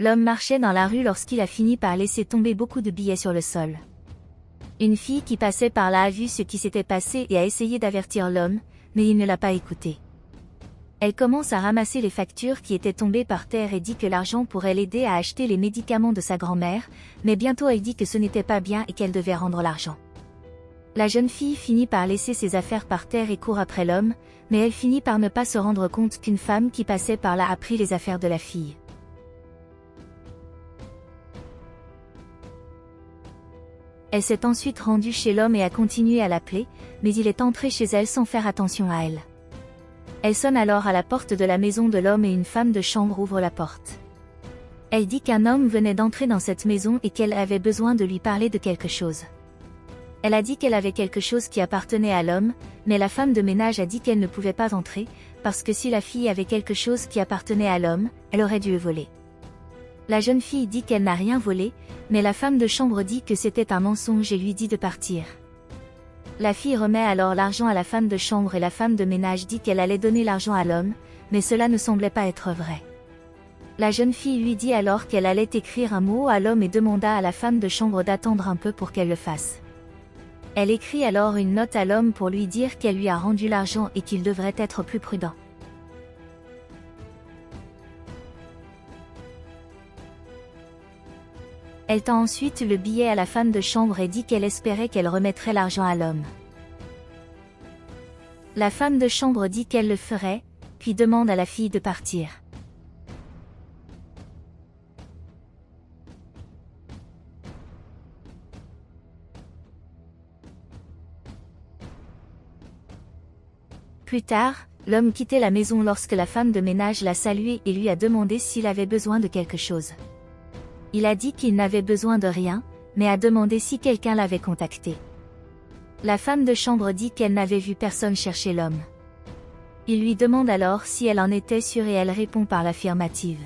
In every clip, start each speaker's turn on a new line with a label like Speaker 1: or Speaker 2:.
Speaker 1: L'homme marchait dans la rue lorsqu'il a fini par laisser tomber beaucoup de billets sur le sol. Une fille qui passait par là a vu ce qui s'était passé et a essayé d'avertir l'homme, mais il ne l'a pas écouté. Elle commence à ramasser les factures qui étaient tombées par terre et dit que l'argent pourrait l'aider à acheter les médicaments de sa grand-mère, mais bientôt elle dit que ce n'était pas bien et qu'elle devait rendre l'argent. La jeune fille finit par laisser ses affaires par terre et court après l'homme, mais elle finit par ne pas se rendre compte qu'une femme qui passait par là a pris les affaires de la fille. Elle s'est ensuite rendue chez l'homme et a continué à l'appeler, mais il est entré chez elle sans faire attention à elle. Elle sonne alors à la porte de la maison de l'homme et une femme de chambre ouvre la porte. Elle dit qu'un homme venait d'entrer dans cette maison et qu'elle avait besoin de lui parler de quelque chose. Elle a dit qu'elle avait quelque chose qui appartenait à l'homme, mais la femme de ménage a dit qu'elle ne pouvait pas entrer, parce que si la fille avait quelque chose qui appartenait à l'homme, elle aurait dû le voler. La jeune fille dit qu'elle n'a rien volé, mais la femme de chambre dit que c'était un mensonge et lui dit de partir. La fille remet alors l'argent à la femme de chambre et la femme de ménage dit qu'elle allait donner l'argent à l'homme, mais cela ne semblait pas être vrai. La jeune fille lui dit alors qu'elle allait écrire un mot à l'homme et demanda à la femme de chambre d'attendre un peu pour qu'elle le fasse. Elle écrit alors une note à l'homme pour lui dire qu'elle lui a rendu l'argent et qu'il devrait être plus prudent. Elle tend ensuite le billet à la femme de chambre et dit qu'elle espérait qu'elle remettrait l'argent à l'homme. La femme de chambre dit qu'elle le ferait, puis demande à la fille de partir. Plus tard, l'homme quittait la maison lorsque la femme de ménage l'a salué et lui a demandé s'il avait besoin de quelque chose. Il a dit qu'il n'avait besoin de rien, mais a demandé si quelqu'un l'avait contacté. La femme de chambre dit qu'elle n'avait vu personne chercher l'homme. Il lui demande alors si elle en était sûre et elle répond par l'affirmative.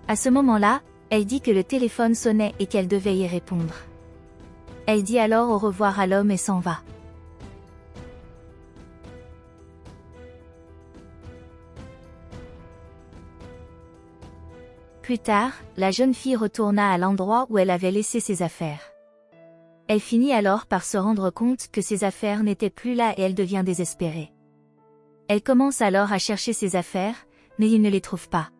Speaker 1: À ce moment-là, elle dit que le téléphone sonnait et qu'elle devait y répondre. Elle dit alors au revoir à l'homme et s'en va. Plus tard, la jeune fille retourna à l'endroit où elle avait laissé ses affaires. Elle finit alors par se rendre compte que ses affaires n'étaient plus là et elle devient désespérée. Elle commence alors à chercher ses affaires, mais il ne les trouve pas.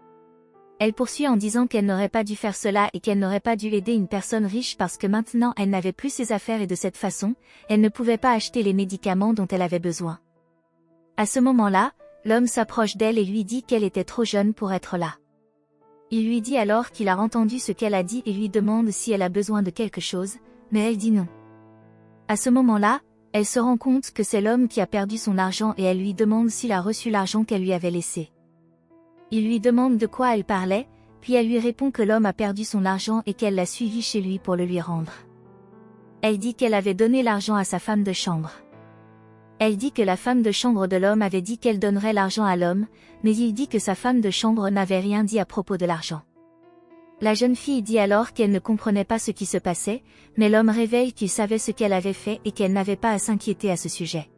Speaker 1: Elle poursuit en disant qu'elle n'aurait pas dû faire cela et qu'elle n'aurait pas dû aider une personne riche parce que maintenant elle n'avait plus ses affaires et de cette façon, elle ne pouvait pas acheter les médicaments dont elle avait besoin. À ce moment-là, l'homme s'approche d'elle et lui dit qu'elle était trop jeune pour être là. Il lui dit alors qu'il a entendu ce qu'elle a dit et lui demande si elle a besoin de quelque chose, mais elle dit non. À ce moment-là, elle se rend compte que c'est l'homme qui a perdu son argent et elle lui demande s'il a reçu l'argent qu'elle lui avait laissé. Il lui demande de quoi elle parlait, puis elle lui répond que l'homme a perdu son argent et qu'elle l'a suivi chez lui pour le lui rendre. Elle dit qu'elle avait donné l'argent à sa femme de chambre. Elle dit que la femme de chambre de l'homme avait dit qu'elle donnerait l'argent à l'homme, mais il dit que sa femme de chambre n'avait rien dit à propos de l'argent. La jeune fille dit alors qu'elle ne comprenait pas ce qui se passait, mais l'homme révèle qu'il savait ce qu'elle avait fait et qu'elle n'avait pas à s'inquiéter à ce sujet.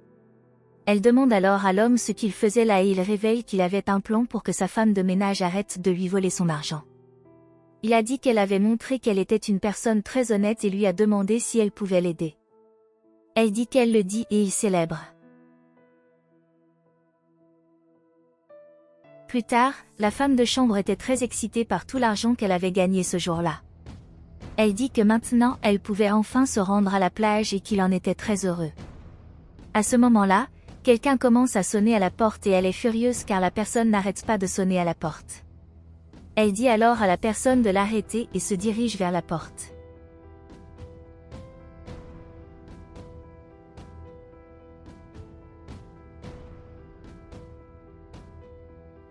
Speaker 1: Elle demande alors à l'homme ce qu'il faisait là et il révèle qu'il avait un plan pour que sa femme de ménage arrête de lui voler son argent. Il a dit qu'elle avait montré qu'elle était une personne très honnête et lui a demandé si elle pouvait l'aider. Elle dit qu'elle le dit et il célèbre. Plus tard, la femme de chambre était très excitée par tout l'argent qu'elle avait gagné ce jour-là. Elle dit que maintenant elle pouvait enfin se rendre à la plage et qu'il en était très heureux. À ce moment-là, quelqu'un commence à sonner à la porte et elle est furieuse car la personne n'arrête pas de sonner à la porte. Elle dit alors à la personne de l'arrêter et se dirige vers la porte.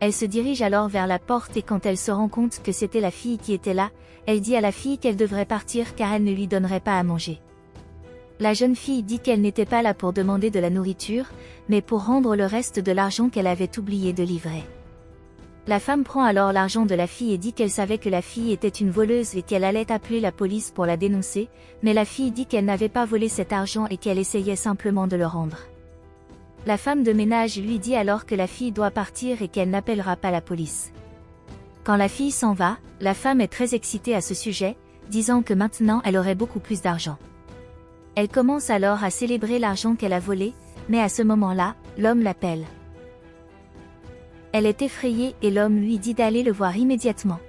Speaker 1: Elle se dirige alors vers la porte et quand elle se rend compte que c'était la fille qui était là, elle dit à la fille qu'elle devrait partir car elle ne lui donnerait pas à manger. La jeune fille dit qu'elle n'était pas là pour demander de la nourriture, mais pour rendre le reste de l'argent qu'elle avait oublié de livrer. La femme prend alors l'argent de la fille et dit qu'elle savait que la fille était une voleuse et qu'elle allait appeler la police pour la dénoncer, mais la fille dit qu'elle n'avait pas volé cet argent et qu'elle essayait simplement de le rendre. La femme de ménage lui dit alors que la fille doit partir et qu'elle n'appellera pas la police. Quand la fille s'en va, la femme est très excitée à ce sujet, disant que maintenant elle aurait beaucoup plus d'argent. Elle commence alors à célébrer l'argent qu'elle a volé, mais à ce moment-là, l'homme l'appelle. Elle est effrayée et l'homme lui dit d'aller le voir immédiatement.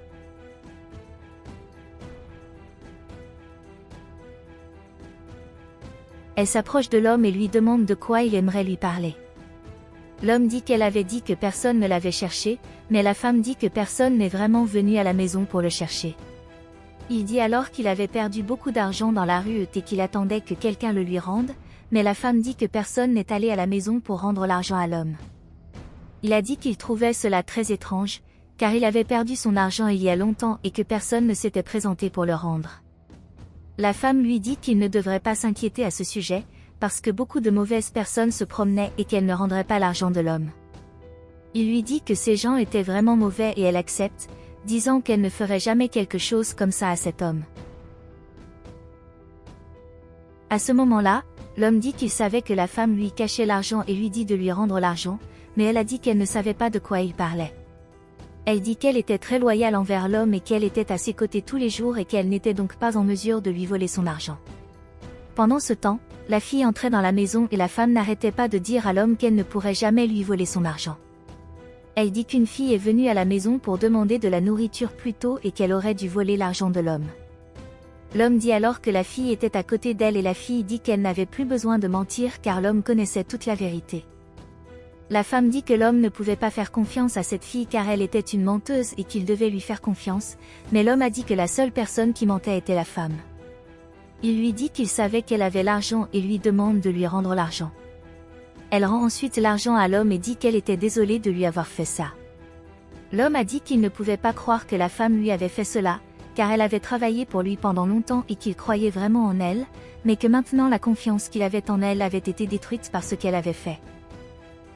Speaker 1: Elle s'approche de l'homme et lui demande de quoi il aimerait lui parler. L'homme dit qu'elle avait dit que personne ne l'avait cherché, mais la femme dit que personne n'est vraiment venu à la maison pour le chercher. Il dit alors qu'il avait perdu beaucoup d'argent dans la rue et qu'il attendait que quelqu'un le lui rende, mais la femme dit que personne n'est allé à la maison pour rendre l'argent à l'homme. Il a dit qu'il trouvait cela très étrange, car il avait perdu son argent il y a longtemps et que personne ne s'était présenté pour le rendre. La femme lui dit qu'il ne devrait pas s'inquiéter à ce sujet, parce que beaucoup de mauvaises personnes se promenaient et qu'elle ne rendrait pas l'argent de l'homme. Il lui dit que ces gens étaient vraiment mauvais et elle accepte, disant qu'elle ne ferait jamais quelque chose comme ça à cet homme. À ce moment-là, l'homme dit qu'il savait que la femme lui cachait l'argent et lui dit de lui rendre l'argent, mais elle a dit qu'elle ne savait pas de quoi il parlait. Elle dit qu'elle était très loyale envers l'homme et qu'elle était à ses côtés tous les jours et qu'elle n'était donc pas en mesure de lui voler son argent. Pendant ce temps, la fille entrait dans la maison et la femme n'arrêtait pas de dire à l'homme qu'elle ne pourrait jamais lui voler son argent. Elle dit qu'une fille est venue à la maison pour demander de la nourriture plus tôt et qu'elle aurait dû voler l'argent de l'homme. L'homme dit alors que la fille était à côté d'elle et la fille dit qu'elle n'avait plus besoin de mentir car l'homme connaissait toute la vérité. La femme dit que l'homme ne pouvait pas faire confiance à cette fille car elle était une menteuse et qu'il devait lui faire confiance, mais l'homme a dit que la seule personne qui mentait était la femme. Il lui dit qu'il savait qu'elle avait l'argent et lui demande de lui rendre l'argent. Elle rend ensuite l'argent à l'homme et dit qu'elle était désolée de lui avoir fait ça. L'homme a dit qu'il ne pouvait pas croire que la femme lui avait fait cela, car elle avait travaillé pour lui pendant longtemps et qu'il croyait vraiment en elle, mais que maintenant la confiance qu'il avait en elle avait été détruite par ce qu'elle avait fait.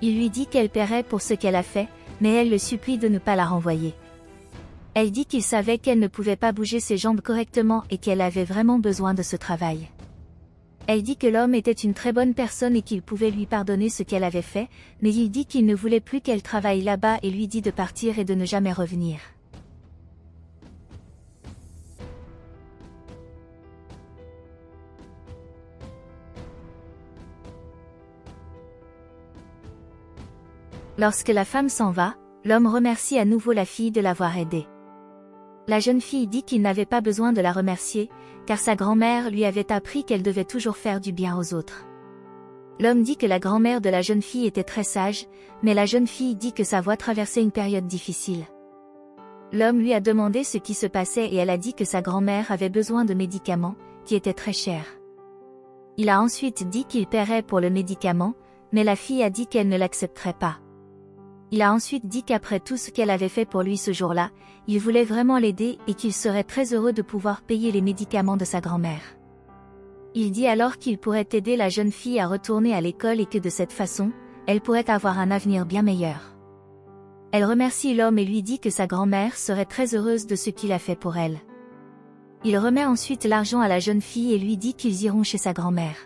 Speaker 1: Il lui dit qu'elle paierait pour ce qu'elle a fait, mais elle le supplie de ne pas la renvoyer. Elle dit qu'il savait qu'elle ne pouvait pas bouger ses jambes correctement et qu'elle avait vraiment besoin de ce travail. Elle dit que l'homme était une très bonne personne et qu'il pouvait lui pardonner ce qu'elle avait fait, mais il dit qu'il ne voulait plus qu'elle travaille là-bas et lui dit de partir et de ne jamais revenir. Lorsque la femme s'en va, l'homme remercie à nouveau la fille de l'avoir aidée. La jeune fille dit qu'il n'avait pas besoin de la remercier, car sa grand-mère lui avait appris qu'elle devait toujours faire du bien aux autres. L'homme dit que la grand-mère de la jeune fille était très sage, mais la jeune fille dit que sa voix traversait une période difficile. L'homme lui a demandé ce qui se passait et elle a dit que sa grand-mère avait besoin de médicaments, qui étaient très chers. Il a ensuite dit qu'il paierait pour le médicament, mais la fille a dit qu'elle ne l'accepterait pas. Il a ensuite dit qu'après tout ce qu'elle avait fait pour lui ce jour-là, il voulait vraiment l'aider et qu'il serait très heureux de pouvoir payer les médicaments de sa grand-mère. Il dit alors qu'il pourrait aider la jeune fille à retourner à l'école et que de cette façon, elle pourrait avoir un avenir bien meilleur. Elle remercie l'homme et lui dit que sa grand-mère serait très heureuse de ce qu'il a fait pour elle. Il remet ensuite l'argent à la jeune fille et lui dit qu'ils iront chez sa grand-mère.